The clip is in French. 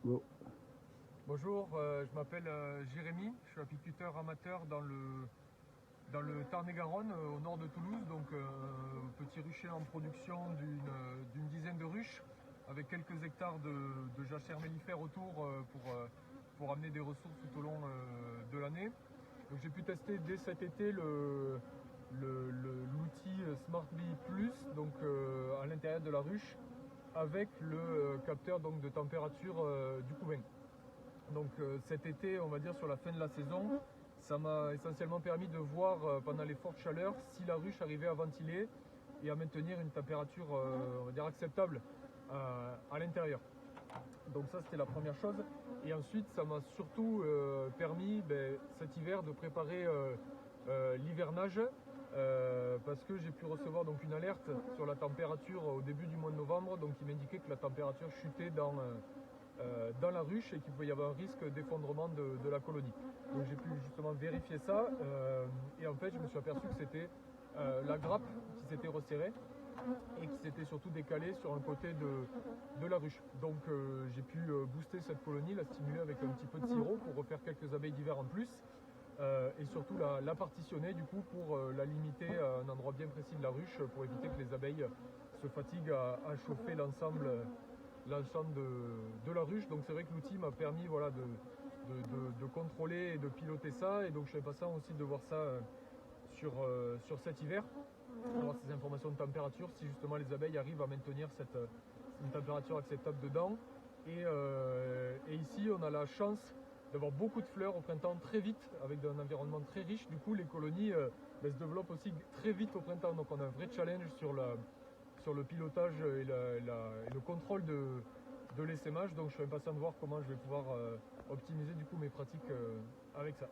Bon. Bonjour, je m'appelle Jérémy, je suis apiculteur amateur dans le Tarn-et-Garonne, au nord de Toulouse, donc petit rucher en production d'une dizaine de ruches, avec quelques hectares de jachères mellifères autour pour amener des ressources tout au long de l'année. Donc j'ai pu tester dès cet été l'outil Smart Bee Plus, donc à l'intérieur de la ruche, avec le capteur donc, de température du couvain. Donc cet été, on va dire sur la fin de la saison, ça m'a essentiellement permis de voir pendant les fortes chaleurs si la ruche arrivait à ventiler et à maintenir une température on va dire acceptable à l'intérieur. Donc ça c'était la première chose. Et ensuite ça m'a surtout permis cet hiver de préparer l'hivernage parce que j'ai pu recevoir donc une alerte sur la température au début du mois de novembre, donc qui m'indiquait que la température chutait dans la ruche et qu'il pouvait y avoir un risque d'effondrement de la colonie. Donc j'ai pu justement vérifier ça et en fait je me suis aperçu que c'était la grappe qui s'était resserrée et qui s'était surtout décalée sur un côté de la ruche. Donc j'ai pu booster cette colonie, la stimuler avec un petit peu de sirop pour refaire quelques abeilles d'hiver en plus et surtout la partitionner du coup pour la limiter à un endroit bien précis de la ruche pour éviter que les abeilles se fatiguent à chauffer l'ensemble de la ruche. Donc c'est vrai que l'outil m'a permis voilà, de contrôler et de piloter ça, et donc je suis impatient aussi de voir ça sur cet hiver, avoir ces informations de température, si justement les abeilles arrivent à maintenir une température acceptable dedans. Et ici on a la chance d'avoir beaucoup de fleurs au printemps très vite, avec un environnement très riche. Du coup les colonies se développent aussi très vite au printemps, donc on a un vrai challenge sur le pilotage et le contrôle de l'essaimage. Donc je suis impatient de voir comment je vais pouvoir optimiser du coup mes pratiques avec ça.